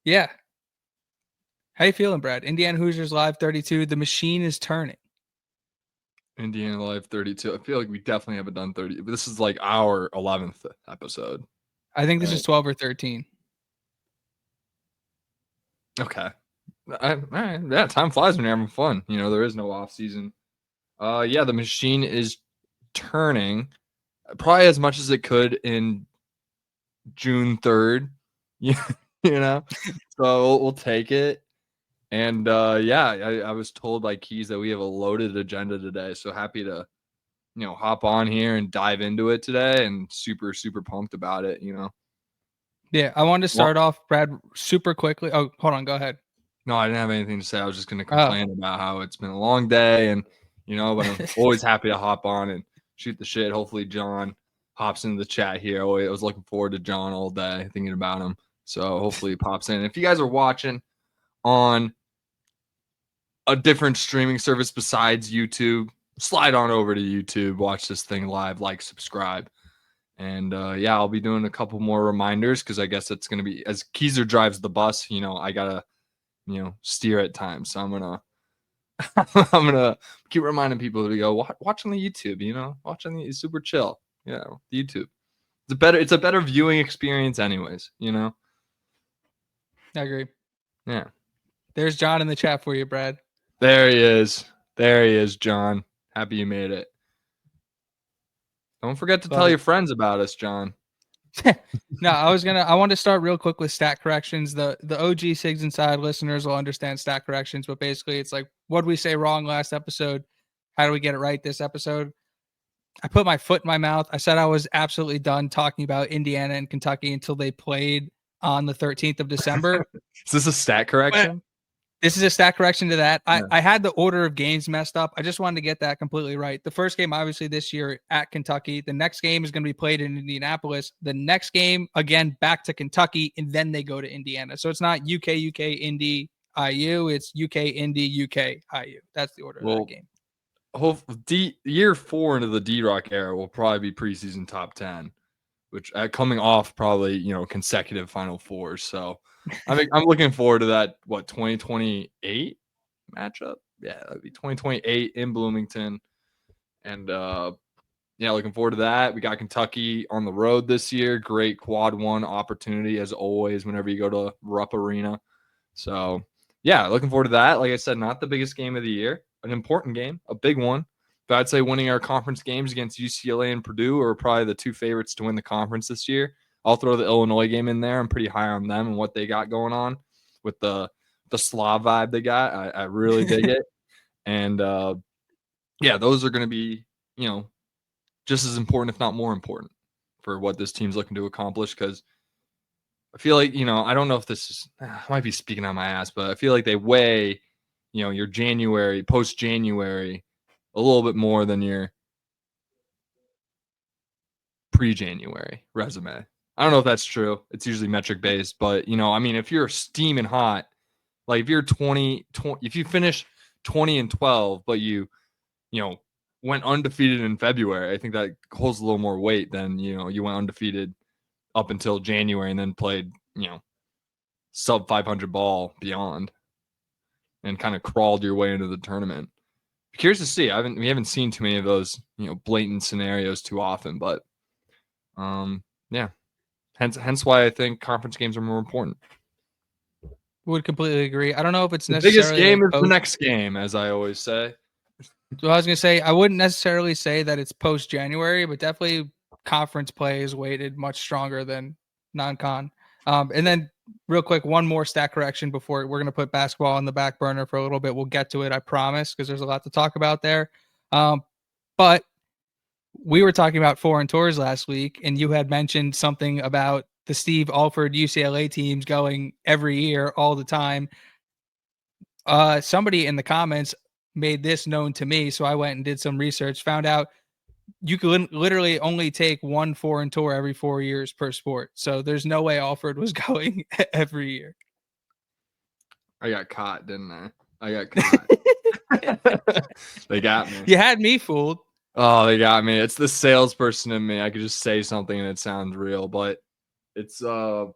Yeah. How you feeling, Brad? Indiana Hoosiers Live 32. The machine is turning. Indiana Live 32. I feel like we definitely haven't done 30, but this is like our 11th episode. I think this is 12 or 13. Okay. All right. Yeah, time flies when you're having fun. You know, there is no off season. Yeah, the machine is turning probably as much as it could in June 3rd. you know, so we'll take it. And yeah, I was told by Keys that we have a loaded agenda today. So happy to, hop on here and dive into it today, and super, super pumped about it, Yeah, I wanted to start off, Brad, super quickly. Oh, hold on. Go ahead. No, I didn't have anything to say. I was just going to complain about how it's been a long day, and, but I'm always happy to hop on and shoot the shit. Hopefully John hops into the chat here. I was looking forward to John all day, thinking about him. So hopefully he pops in. If you guys are watching on a different streaming service besides YouTube, slide on over to YouTube, watch this thing live, like, subscribe. And yeah, I'll be doing a couple more reminders because I guess it's going to be, as Keyser drives the bus, I got to, steer at times. So I'm gonna keep reminding people to go watch on the YouTube, watch on the super chill, the YouTube. It's a better viewing experience anyways, I agree. Yeah. There's John in the chat for you, Brad. There he is, John. Happy you made it. Don't forget to tell your friends about us, John. No, I wanted to start real quick with stat corrections. The OG Sigs Inside listeners will understand stat corrections, but basically it's like, what did we say wrong last episode? How do we get it right this episode? I put my foot in my mouth. I said I was absolutely done talking about Indiana and Kentucky until they played on the 13th of December. Is this a stat correction? This is a stat correction to that. I had the order of games messed up. I just wanted to get that completely right. The first game, obviously, this year at Kentucky. The next game is going to be played in Indianapolis. The next game, again, back to Kentucky, and then they go to Indiana. So it's not UK, Indy, IU. It's UK, Indy, UK, IU. That's the order of that game. Year 4 into the D-Rock era will probably be preseason top 10, which coming off probably, consecutive Final Fours. So I'm looking forward to that, 2028 matchup? Yeah, that'd be 2028 in Bloomington. And yeah, looking forward to that. We got Kentucky on the road this year. Great quad one opportunity, as always, whenever you go to Rupp Arena. So yeah, looking forward to that. Like I said, not the biggest game of the year, an important game, a big one. But I'd say winning our conference games against UCLA and Purdue are probably the two favorites to win the conference this year. I'll throw the Illinois game in there. I'm pretty high on them and what they got going on with the Slav vibe they got. I really dig it. And yeah, those are going to be, just as important, if not more important, for what this team's looking to accomplish. Because I feel like, I don't know if this is, I might be speaking on my ass, but I feel like they weigh, your January, post-January, a little bit more than your pre-January resume. I don't know if that's true. It's usually metric based, but if you're steaming hot, like if you're 20, if you finish 20-12, but you went undefeated in February, I think that holds a little more weight than, you went undefeated up until January and then played, sub 500 ball beyond and kind of crawled your way into the tournament. Curious to see. We haven't seen too many of those, blatant scenarios too often, but yeah. Hence why I think conference games are more important. Would completely agree. I don't know if it's the biggest game is the next game, as I always say. So I was gonna say I wouldn't necessarily say that it's post January, but definitely conference play is weighted much stronger than non-con. And then real quick, one more stat correction before we're gonna put basketball on the back burner for a little bit. We'll get to it, I promise, because there's a lot to talk about there. But we were talking about foreign tours last week, and you had mentioned something about the Steve Alford UCLA teams going every year, all the time. Somebody in the comments made this known to me, so I went and did some research, found out you could literally only take one foreign tour every 4 years per sport. So there's no way Alford was going every year. I got caught, didn't I? I got caught. They got me. You had me fooled. Oh, they got me. It's the salesperson in me. I could just say something and it sounds real, but it's yeah,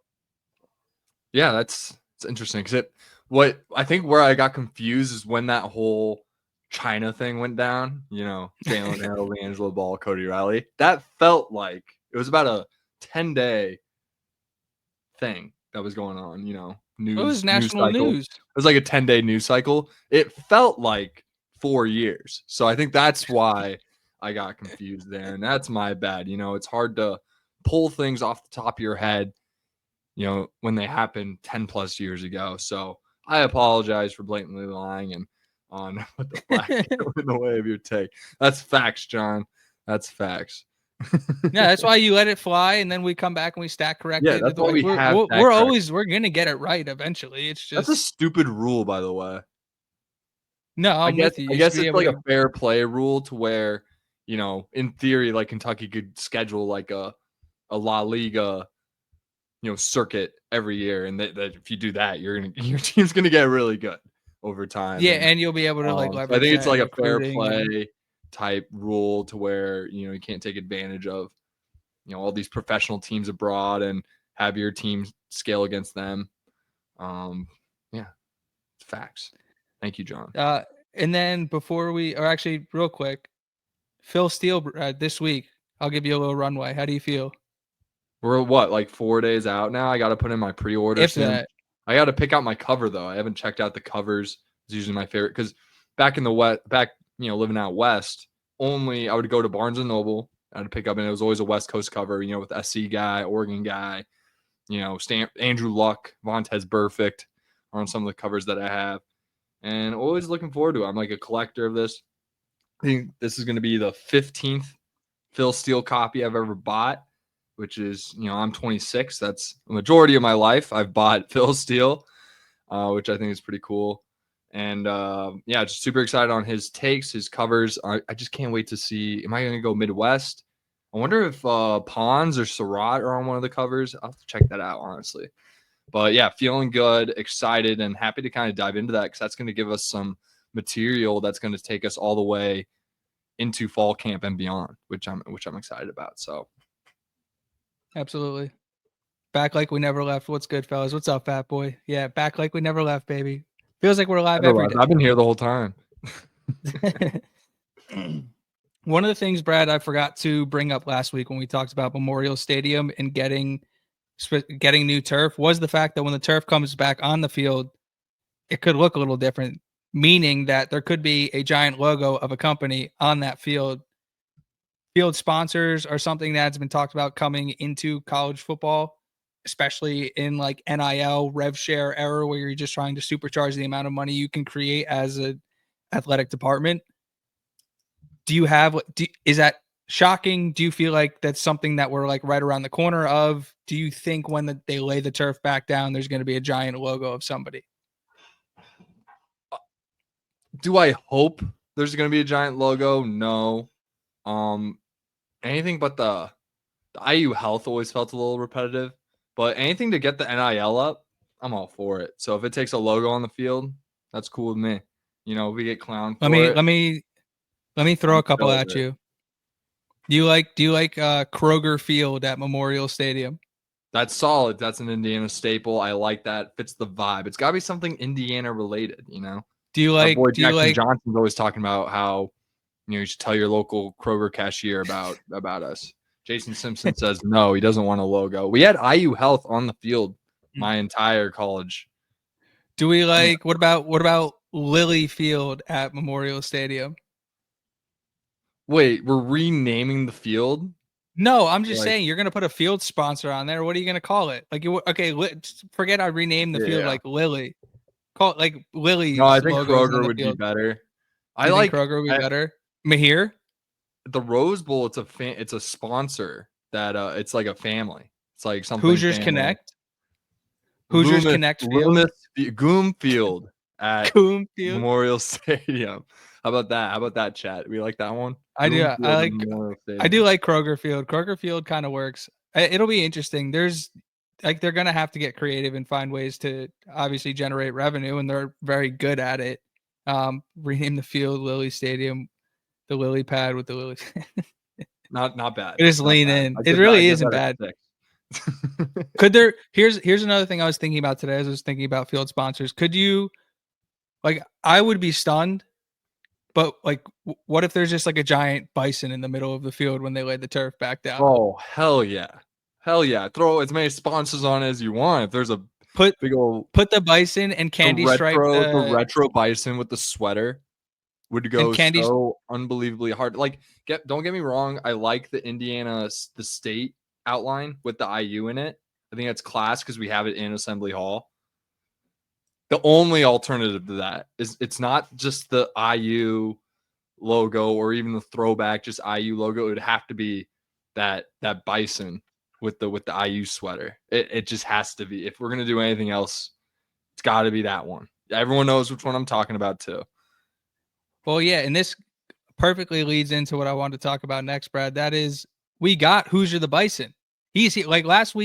that's It's interesting because what I think where I got confused is when that whole China thing went down. Jalen Harrell, LiAngelo Ball, Cody Riley. That felt like it was about a 10-day thing that was going on. It was News national cycle. news. It was like a 10-day news cycle. It felt like 4 years. So I think that's why I got confused there, and that's my bad. It's hard to pull things off the top of your head, when they happened 10 plus years ago. So I apologize for blatantly lying and on what the flag in the way of your take. That's facts, John. That's facts. Yeah, that's why you let it fly, and then we come back and we stack correct Yeah, it. that's why we have We're gonna get it right eventually. It's That's a just stupid rule, by the way. no, I I'm guess with you. I You should guess be it's able like to. a fair play rule to where, in theory, like Kentucky could schedule like a La Liga, circuit every year, and that if you do that, your team's gonna get really good over time. Yeah, And and you'll be able to like so I leverage think it's that in like a fair recruiting and play type rule to where you can't take advantage of all these professional teams abroad and have your team scale against them. Yeah, facts. Thank you, John. and then before or actually real quick, Phil Steele this week. I'll give you a little runway. How do you feel? We're what, like 4 days out now? I got to put in my pre-order If soon. that, I got to pick out my cover though. I haven't checked out the covers. It's usually my favorite because back in the west, living out west, only I would go to Barnes and Noble. I'd pick up, and it was always a West Coast cover. With SC guy, Oregon guy. Andrew Luck, Vontez Burfict are on some of the covers that I have, and always looking forward to it. I'm like a collector of this. I think this is going to be the 15th Phil Steele copy I've ever bought, which is, I'm 26. That's the majority of my life. I've bought Phil Steele, which I think is pretty cool. And yeah, just super excited on his takes, his covers. I just can't wait to see. Am I going to go Midwest? I wonder if Pons or Surratt are on one of the covers. I'll have to check that out, honestly. But yeah, feeling good, excited, and happy to kind of dive into that because that's going to give us some material that's going to take us all the way into fall camp and beyond, which I'm excited about. So absolutely. Back like we never left. What's good, fellas? What's up, fat boy? Yeah, back like we never left, baby. Feels like we're alive every day. I've been here the whole time. One of the things, Brad, I forgot to bring up last week when we talked about Memorial Stadium and getting new turf was the fact that when the turf comes back on the field, it could look a little different, meaning that there could be a giant logo of a company on that field. Field sponsors are something that's been talked about coming into college football, especially in like NIL rev share era where you're just trying to supercharge the amount of money you can create as an athletic department. Is that shocking? Do you feel like that's something that we're like right around the corner of? Do you think when they lay the turf back down, there's going to be a giant logo of somebody? Do I hope there's going to be a giant logo? No. Anything but the IU Health always felt a little repetitive, but anything to get the NIL up, I'm all for it. So if it takes a logo on the field, that's cool with me. We get clowned for it. Let me throw a couple at it. you. Do you like Kroger Field at Memorial Stadium? That's solid. That's an Indiana staple. I like that. Fits the vibe. It's got to be something Indiana related, Do you Our like boy do you like Johnson's always talking about how you should tell your local Kroger cashier about us. Jason Simpson says no, he doesn't want a logo. We had IU Health on the field my entire college. Do we like what about Lilly Field at Memorial Stadium? Wait, we're renaming the field? No, I'm just saying you're gonna put a field sponsor on there. What are you gonna call it? Like, forget I renamed the field like Lilly. Call it like Lilly. No, I think Kroger would be better. I like Kroger would be better. Mahir. The Rose Bowl. It's a sponsor that it's like a family. It's like something. Hoosiers family. Connect. Hoosiers Connect Field. Goom Field at Goom Field. Memorial Stadium. How about that? How about that, chat? We like that one. I do. I do like Kroger Field. Kroger Field kind of works. It'll be interesting. They're gonna have to get creative and find ways to obviously generate revenue, and they're very good at it. Rename the field Lilly Stadium, the Lily Pad with the Lily. Not bad. Just lean in. It really isn't bad. Could there? Here's another thing I was thinking about today. As I was thinking about field sponsors, could you like? I would be stunned, but like, what if there's just like a giant bison in the middle of the field when they lay the turf back down? Oh, hell yeah. Hell yeah. Throw as many sponsors on as you want. If there's a Put big old put the bison and candy stripe the retro bison with the sweater would and go candy. so unbelievably hard. Like, don't get me wrong, I like the the state outline with the IU in it. I think that's class because we have it in Assembly Hall. The only alternative to that is it's not just the IU logo or even the throwback, just IU logo. It would have to be that bison with the IU sweater. It just has to be. If we're gonna do anything else, it's got to be that one. Everyone knows which one I'm talking about too. Well, yeah, and this perfectly leads into what I wanted to talk about next, Brad. That is, we got Hoosier the Bison. He's like last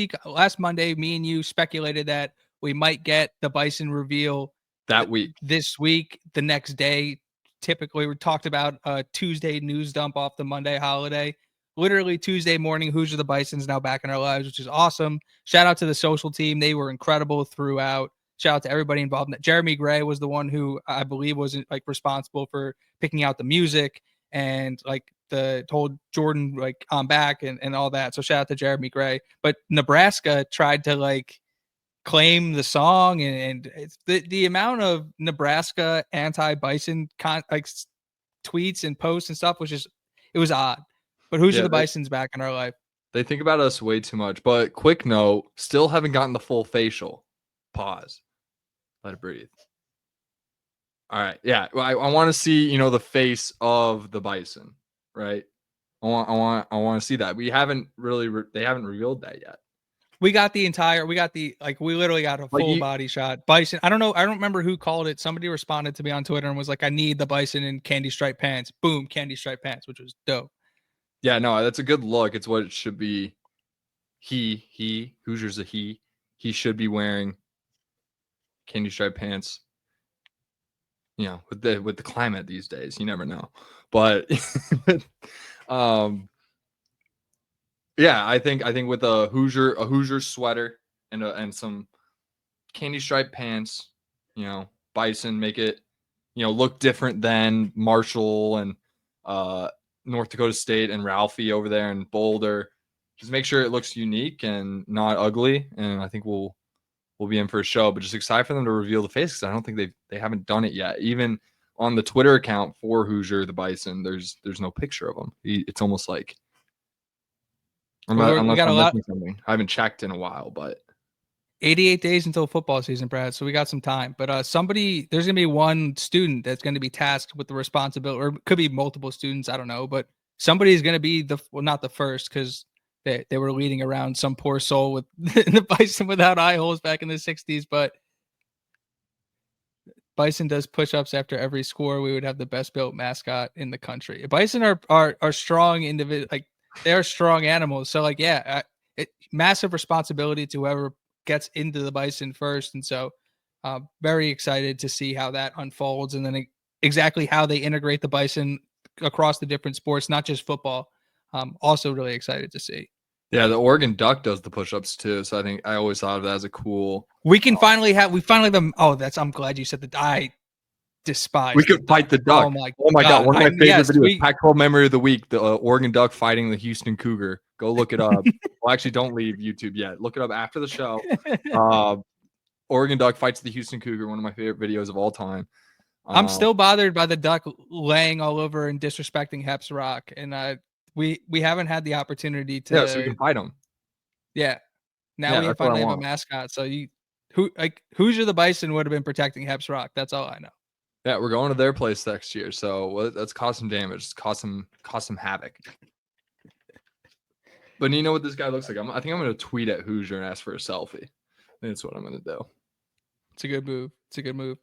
Monday, me and you speculated that we might get the Bison reveal that week. This week, the next day. Typically, we talked about a Tuesday news dump off the Monday holiday. Literally Tuesday morning, Hoosier the Bison's now back in our lives, which is awesome. Shout out to the social team. They were incredible throughout. Shout out to everybody involved in that. Jeremy Gray was the one who I believe was like responsible for picking out the music and like told Jordan like I'm back and all that. So shout out to Jeremy Gray. But Nebraska tried to like claim the song and it's the amount of Nebraska anti-Bison tweets and posts and stuff was just, it was odd. But Hoosier the Bison's back in our life. They think about us way too much. But quick note, still haven't gotten the full facial. Pause. Let it breathe. All right. Yeah. I want to see, the face of the bison, right? I want to see that. We haven't really, they haven't revealed that yet. We literally got a full body shot. Bison. I don't know. I don't remember who called it. Somebody responded to me on Twitter and was like, I need the bison in candy stripe pants. Boom. Candy stripe pants, which was dope. Yeah, no, that's a good look. It's what it should be. Hoosier's a he. He should be wearing candy stripe pants. With the climate these days, you never know. But yeah, I think with a Hoosier sweater and some candy stripe pants, Bison, make it look different than Marshall and North Dakota State and Ralphie over there in Boulder. Just make sure it looks unique and not ugly, and I think we'll be in for a show. But just excited for them to reveal the face because I don't think they haven't done it yet. Even on the Twitter account for Hoosier the Bison, there's no picture of him. It's almost like unless I'm missing something. I haven't checked in a while, but 88 days until football season, Brad. So we got some time. But there's going to be one student that's going to be tasked with the responsibility, or it could be multiple students. I don't know, but somebody is going to be not the first because they were leading around some poor soul with the Bison without eye holes back in the 60s. But Bison does push-ups after every score. We would have the best built mascot in the country. Bison are strong individuals. Like they are strong animals. So like, yeah, massive responsibility to whoever gets into the Bison first. And so very excited to see how that unfolds and then exactly how they integrate the Bison across the different sports, not just football. Also really excited to see. Yeah, the Oregon Duck does the push-ups too. So I think I always thought of that as a cool. We finally have them. Oh, I'm glad you said that. I despise. We could fight the duck. Oh my God. One of my favorite videos. Pac-12 memory of the week: the Oregon Duck fighting the Houston Cougar. Go look it up. Well, actually, don't leave YouTube yet. Look it up after the show. Oregon Duck fights the Houston Cougar. One of my favorite videos of all time. I'm still bothered by the duck laying all over and disrespecting Hep's Rock, and we haven't had the opportunity to. Yeah, so we can fight them. Yeah. Now we finally have a mascot. So Hoosier the Bison would have been protecting Hep's Rock. That's all I know. Yeah, we're going to their place next year, so let's cause some damage. Let's cause some havoc. But you know what this guy looks like? I think I'm going to tweet at Hoosier and ask for a selfie. I think that's what I'm going to do. It's a good move.